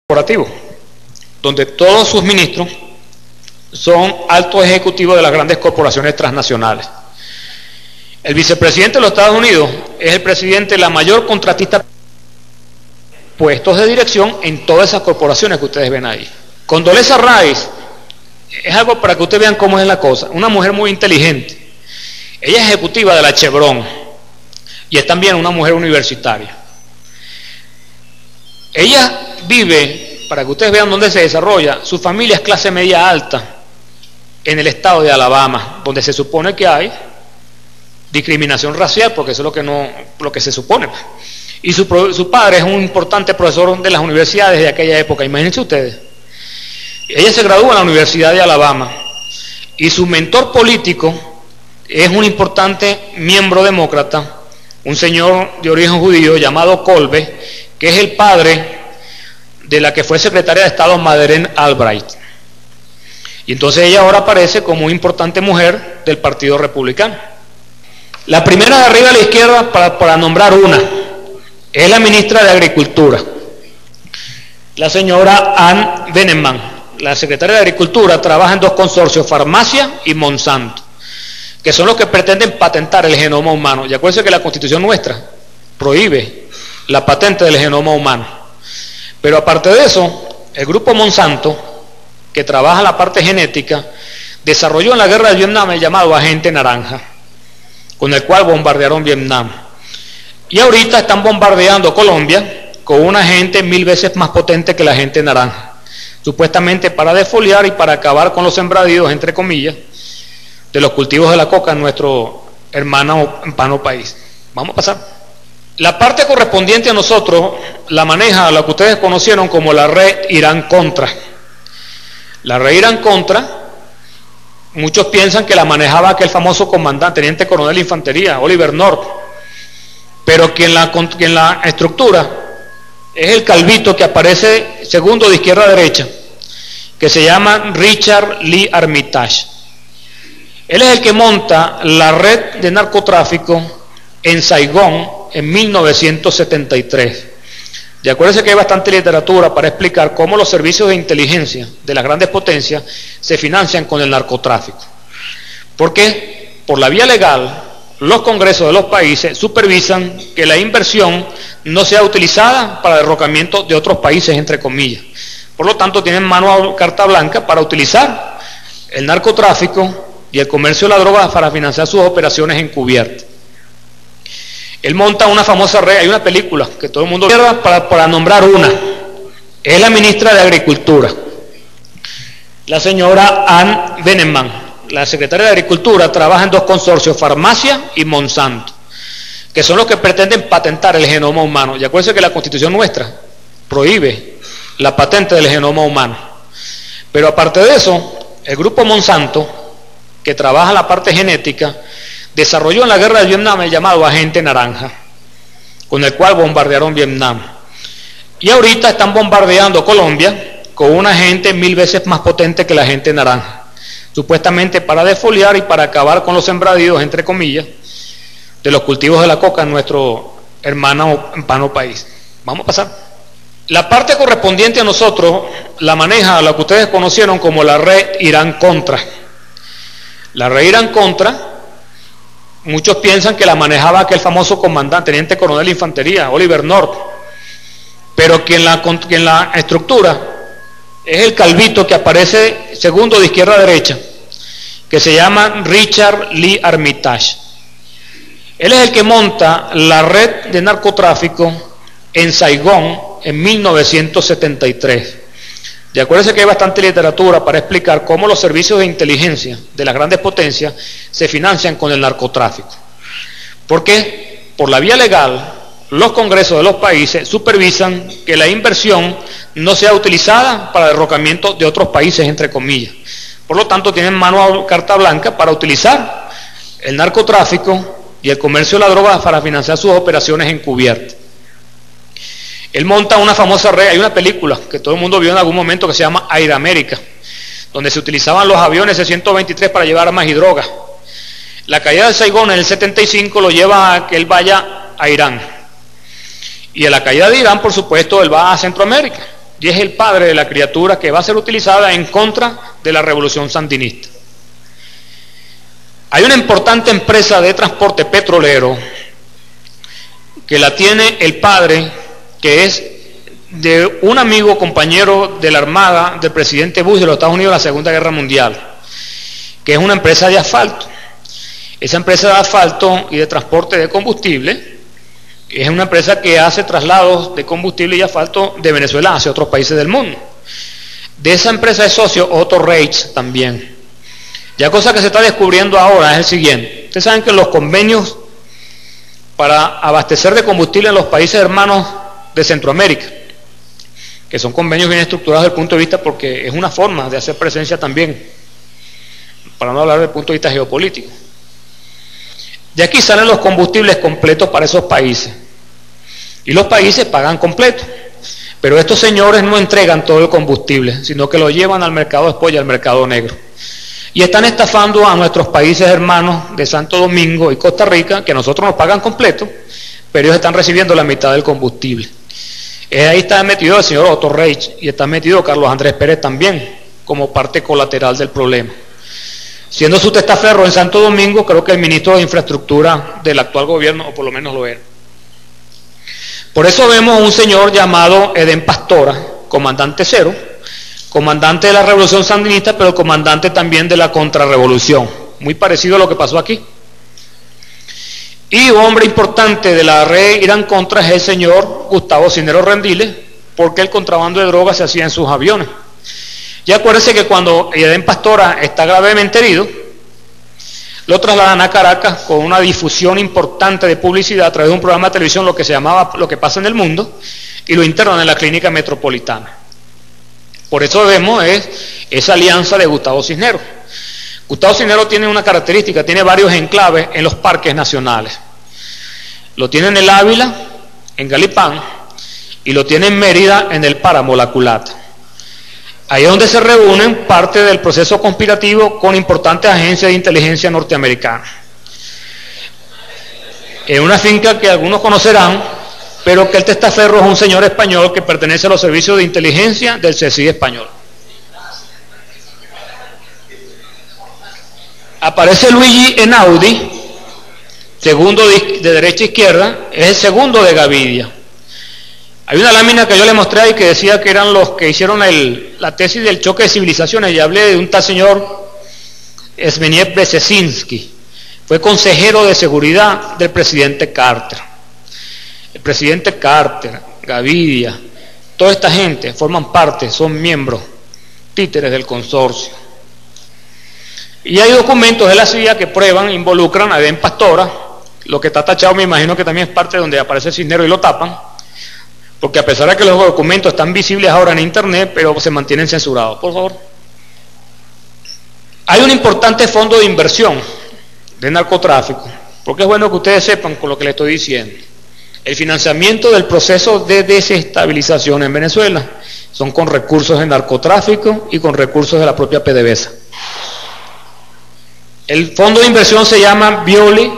corporativo, donde todos sus ministros son altos ejecutivos de las grandes corporaciones transnacionales. El vicepresidente de los Estados Unidos es el presidente, la mayor contratista, puestos de dirección en todas esas corporaciones que ustedes ven ahí. Condoleezza Rice es algo para que ustedes vean cómo es la cosa, una mujer muy inteligente. Ella es ejecutiva de la Chevron y es también una mujer universitaria. Ella vive, para que ustedes vean dónde se desarrolla, su familia es clase media alta en el estado de Alabama, donde se supone que hay discriminación racial, porque eso es lo que se supone. Y su padre es un importante profesor de las universidades de aquella época, imagínense ustedes. Ella se gradúa en la Universidad de Alabama y su mentor político es un importante miembro demócrata, un señor de origen judío llamado Kolbe, que es el padre de la que fue secretaria de Estado Madeleine Albright. Y entonces ella ahora aparece como una importante mujer del Partido Republicano. La primera de arriba a la izquierda, para nombrar una, es la ministra de Agricultura, la señora Ann Venneman. La secretaria de Agricultura trabaja en dos consorcios, Farmacia y Monsanto, que son los que pretenden patentar el genoma humano. Y acuérdense que la Constitución nuestra prohíbe la patente del genoma humano. Pero aparte de eso, el grupo Monsanto, que trabaja la parte genética, desarrolló en la guerra de Vietnam el llamado agente naranja, con el cual bombardearon Vietnam. Y ahorita están bombardeando Colombia con un agente 1000 veces más potente que el agente naranja, supuestamente para defoliar y para acabar con los sembradíos, entre comillas, de los cultivos de la coca en nuestro hermano país. Vamos a pasar. La parte correspondiente a nosotros la maneja lo que ustedes conocieron como la red Irán-Contra. La red Irán-Contra, muchos piensan que la manejaba aquel famoso comandante, teniente coronel de infantería, Oliver North, pero quien la estructura es el calvito que aparece segundo de izquierda a derecha, que se llama Richard Lee Armitage. Él es el que monta la red de narcotráfico en Saigón en 1973. Y acuérdense que hay bastante literatura para explicar cómo los servicios de inteligencia de las grandes potencias se financian con el narcotráfico. Porque por la vía legal, los congresos de los países supervisan que la inversión no sea utilizada para derrocamiento de otros países, entre comillas. Por lo tanto, tienen carta blanca para utilizar el narcotráfico y el comercio de la droga para financiar sus operaciones encubiertas. Él monta una famosa red, hay una película que todo el mundo ve, para nombrar una, es la ministra de Agricultura, la señora Ann Venneman. La secretaria de Agricultura trabaja en dos consorcios, Farmacia y Monsanto, que son los que pretenden patentar el genoma humano. Y acuérdense que la Constitución nuestra prohíbe la patente del genoma humano. Pero aparte de eso, el grupo Monsanto, que trabaja la parte genética, desarrolló en la guerra de Vietnam el llamado agente naranja, con el cual bombardearon Vietnam. Y ahorita están bombardeando Colombia con un agente 1000 veces más potente que el agente naranja, supuestamente para defoliar y para acabar con los sembradíos, entre comillas, de los cultivos de la coca en nuestro hermano país. Vamos a pasar. La parte correspondiente a nosotros la maneja lo que ustedes conocieron como la red Irán-Contra. La red Irán-Contra, muchos piensan que la manejaba aquel famoso comandante, teniente coronel de infantería, Oliver North, pero quien la estructura es el calvito que aparece segundo de izquierda a derecha, que se llama Richard Lee Armitage. Él es el que monta la red de narcotráfico en Saigón en 1973. Y acuérdense que hay bastante literatura para explicar cómo los servicios de inteligencia de las grandes potencias se financian con el narcotráfico. Porque por la vía legal, los congresos de los países supervisan que la inversión no sea utilizada para derrocamiento de otros países, entre comillas. Por lo tanto, tienen carta blanca para utilizar el narcotráfico y el comercio de la droga para financiar sus operaciones encubiertas. Él monta una famosa red, hay una película que todo el mundo vio en algún momento que se llama Air America, donde se utilizaban los aviones C-123 para llevar armas y drogas. La caída de Saigón en el 75 lo lleva a que él vaya a Irán. Y a la caída de Irán, por supuesto, él va a Centroamérica. y es el padre de la criatura que va a ser utilizada en contra de la revolución sandinista. Hay una importante empresa de transporte petrolero que la tiene el padre, que es de un amigo compañero de la Armada del presidente Bush de los Estados Unidos en la Segunda Guerra Mundial, que es una empresa de asfalto. Esa empresa de asfalto y de transporte de combustible es una empresa que hace traslados de combustible y asfalto de Venezuela hacia otros países del mundo. De esa empresa es socio Otto Reich también. Ya cosa que se está descubriendo ahora es el siguiente. Ustedes saben que los convenios para abastecer de combustible en los países hermanos de Centroamérica, que son convenios bien estructurados desde el punto de vista porque es una forma de hacer presencia también, para no hablar desde el punto de vista geopolítico. De aquí salen los combustibles completos para esos países, y los países pagan completo, pero estos señores no entregan todo el combustible, sino que lo llevan al mercado después y al mercado negro. Y están estafando a nuestros países hermanos de Santo Domingo y Costa Rica, que nosotros nos pagan completo, pero ellos están recibiendo la mitad del combustible. Ahí está metido el señor Otto Reich y está metido Carlos Andrés Pérez también, como parte colateral del problema. Siendo su testaferro en Santo Domingo, creo que el ministro de Infraestructura del actual gobierno, o por lo menos lo era. Por eso vemos a un señor llamado Edén Pastora, comandante cero, comandante de la revolución sandinista, pero comandante también de la contrarrevolución, muy parecido a lo que pasó aquí. Y un hombre importante de la red Irán-Contra es el señor Gustavo Cisneros Rendiles, porque el contrabando de drogas se hacía en sus aviones. Y acuérdense que cuando Edén Pastora está gravemente herido, lo trasladan a Caracas con una difusión importante de publicidad a través de un programa de televisión, lo que se llamaba Lo que pasa en el mundo, y lo internan en la clínica metropolitana. Por eso vemos esa alianza de Gustavo Cisneros. Gustavo Cisneros tiene una característica, tiene varios enclaves en los parques nacionales. Lo tiene en el Ávila, en Galipán, y lo tiene en Mérida, en el Páramo, La Culata. Ahí es donde se reúnen parte del proceso conspirativo con importantes agencias de inteligencia norteamericanas. Es una finca que algunos conocerán, pero que el testaferro es un señor español que pertenece a los servicios de inteligencia del CSI español. Aparece Luigi Einaudi, segundo de derecha a izquierda, es el segundo de Gavidia. Hay una lámina que yo le mostré ahí que decía que eran los que hicieron la tesis del choque de civilizaciones, y hablé de un tal señor Zbigniew Brzezinski, fue consejero de seguridad del presidente Carter. El presidente Carter, Gavidia, toda esta gente forman parte, son miembros, títeres del consorcio. Y hay documentos de la CIA que prueban, involucran a Edén Pastora, lo que está tachado me imagino que también es parte de donde aparece Cisneros y lo tapan, porque a pesar de que los documentos están visibles ahora en internet, pero se mantienen censurados. Por favor. Hay un importante fondo de inversión de narcotráfico, porque es bueno que ustedes sepan con lo que les estoy diciendo. El financiamiento del proceso de desestabilización en Venezuela son con recursos de narcotráfico y con recursos de la propia PDVSA. El fondo de inversión se llama Violi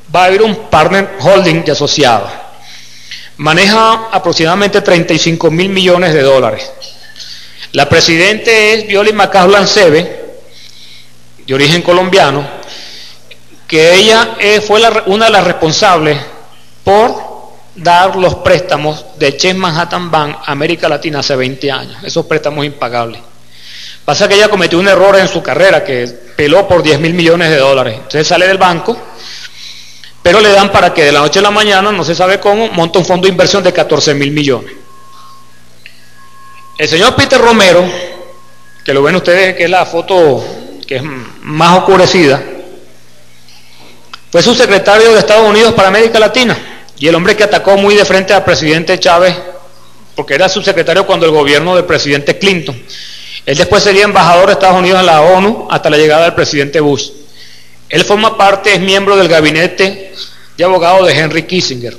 Byron Partner Holding y Asociados. Maneja aproximadamente 35 mil millones de dólares. La presidente es Violi Macaulay Seve, de origen colombiano, que ella fue una de las responsables por dar los préstamos de Chase Manhattan Bank a América Latina hace 20 años, esos préstamos impagables. Pasa que ella cometió un error en su carrera, que peló por 10 mil millones de dólares. Entonces sale del banco, pero le dan para que de la noche a la mañana, no se sabe cómo, monta un fondo de inversión de 14 mil millones. El señor Peter Romero, que lo ven ustedes, que es la foto que es más oscurecida, fue subsecretario de Estados Unidos para América Latina, y el hombre que atacó muy de frente al presidente Chávez, porque era subsecretario cuando el gobierno del presidente Clinton. Él después sería embajador de Estados Unidos en la ONU hasta la llegada del presidente Bush. Él forma parte, es miembro del gabinete de abogados de Henry Kissinger.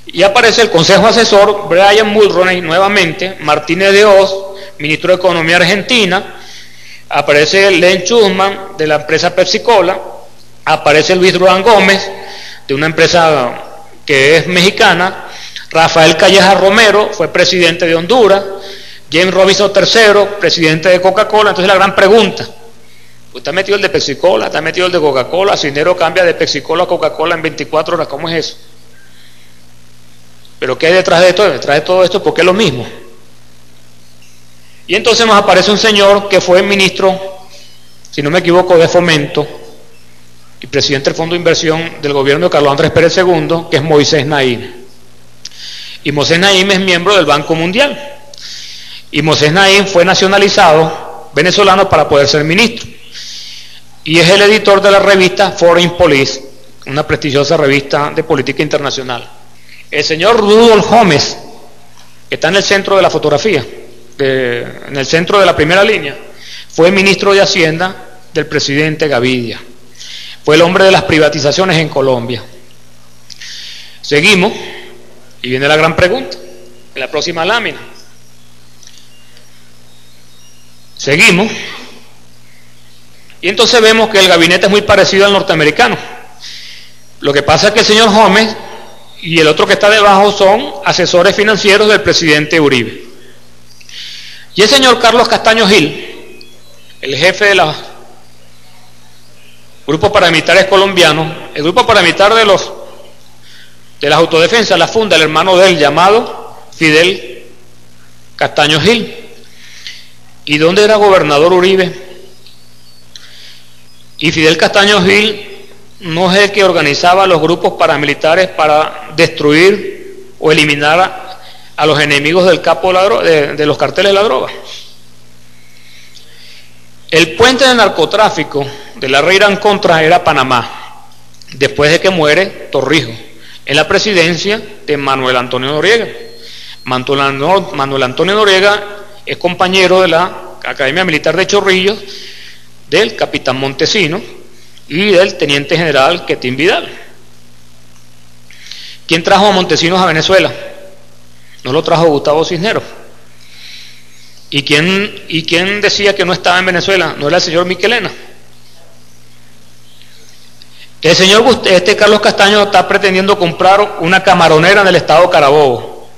Y aparece el consejo asesor Brian Mulroney nuevamente, Martínez de Oz, ministro de Economía argentina, aparece Len Schussman de la empresa Pepsi-Cola, aparece Luis Durán Gómez de una empresa que es mexicana, Rafael Calleja Romero fue presidente de Honduras, James Robinson III, presidente de Coca-Cola. Entonces la gran pregunta, pues está metido el de Pepsi-Cola, está metido el de Coca-Cola, Cisneros cambia de Pepsi-Cola a Coca-Cola en 24 horas, ¿cómo es eso? ¿Pero qué hay detrás de todo? Detrás de todo esto, porque es lo mismo. Y entonces nos aparece un señor que fue ministro, si no me equivoco, de Fomento y presidente del Fondo de Inversión del gobierno de Carlos Andrés Pérez II, que es Moisés Naím. Y Moisés Naím es miembro del Banco Mundial. Y Moisés Naím fue nacionalizado venezolano para poder ser ministro. Y es el editor de la revista Foreign Policy, una prestigiosa revista de política internacional. El señor Rudolf Gómez, que está en el centro de la fotografía, en el centro de la primera línea, fue ministro de Hacienda del presidente Gavidia. Fue el hombre de las privatizaciones en Colombia. Seguimos, y viene la gran pregunta, en la próxima lámina. Seguimos, y entonces vemos que el gabinete es muy parecido al norteamericano. Lo que pasa es que el señor Gómez y el otro que está debajo son asesores financieros del presidente Uribe. Y el señor Carlos Castaño Gil, el jefe de los grupos paramilitares colombianos, el grupo paramilitar de las autodefensas la funda el hermano de él llamado Fidel Castaño Gil. ¿Y dónde era gobernador Uribe? Y Fidel Castaño Gil no es el que organizaba los grupos paramilitares para destruir o eliminar a los enemigos del capo de los carteles de la droga. El puente de narcotráfico de la Reirán Contra era Panamá, después de que muere Torrijos, en la presidencia de Manuel Antonio Noriega. Manuel Antonio Noriega es compañero de la Academia Militar de Chorrillos, del capitán Montesino y del teniente general Quetín Vidal. ¿Quién trajo a Montesinos a Venezuela? No lo trajo Gustavo Cisneros. ¿Y quién decía que no estaba en Venezuela? ¿No era el señor Miquelena? El señor Carlos Castaño está pretendiendo comprar una camaronera en el estado Carabobo.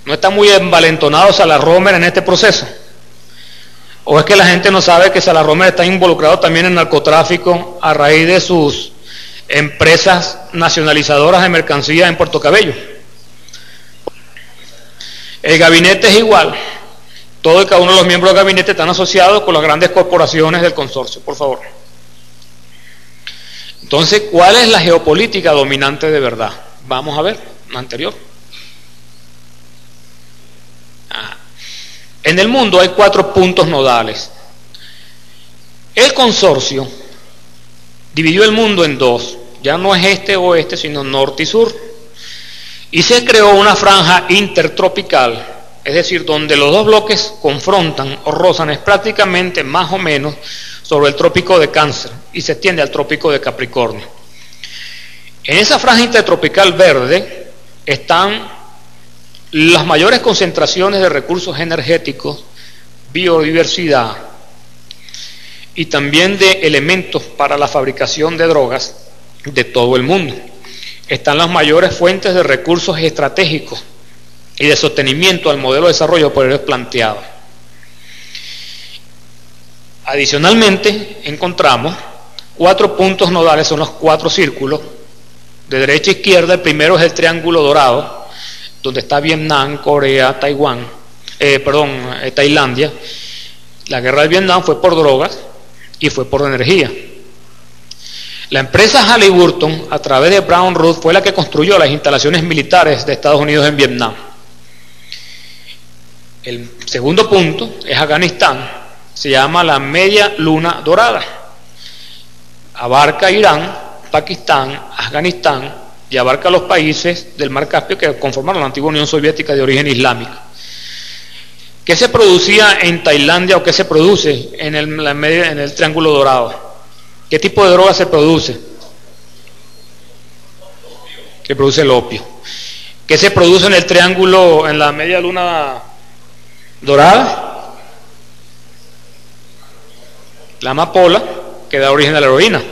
¿No está muy envalentonado Salas Romer en este proceso? ¿O es que la gente no sabe que Salas Romer está involucrado también en narcotráfico a raíz de sus empresas nacionalizadoras de mercancías en Puerto Cabello? El gabinete es igual. Todo y cada uno de los miembros del gabinete están asociados con las grandes corporaciones del consorcio, por favor. Entonces, ¿cuál es la geopolítica dominante de verdad? Vamos a ver, la anterior. En el mundo hay 4 puntos nodales. El consorcio dividió el mundo en 2, ya no es este-oeste, sino norte y sur, y se creó una franja intertropical, es decir, donde los 2 bloques confrontan o rozan, es prácticamente más o menos sobre el trópico de Cáncer y se extiende al trópico de Capricornio. En esa franja intertropical verde están las mayores concentraciones de recursos energéticos, biodiversidad y también de elementos para la fabricación de drogas de todo el mundo. Están las mayores fuentes de recursos estratégicos y de sostenimiento al modelo de desarrollo por ellos planteado. Adicionalmente, encontramos 4 puntos nodales, son los 4 círculos, de derecha a izquierda. El primero es el triángulo dorado, donde está Vietnam, Corea, Tailandia. La guerra de Vietnam fue por drogas y fue por energía. La empresa Halliburton, a través de Brown Root, fue la que construyó las instalaciones militares de Estados Unidos en Vietnam. El segundo punto es Afganistán, se llama la media luna dorada. Abarca Irán, Pakistán, Afganistán y abarca los países del Mar Caspio que conformaron la antigua Unión Soviética de origen islámico. ¿Qué se producía en Tailandia o qué se produce en el Triángulo Dorado? ¿Qué tipo de droga se produce? Se produce el opio. ¿Qué se produce en el triángulo, en la media luna dorada? La amapola, que da origen a la heroína.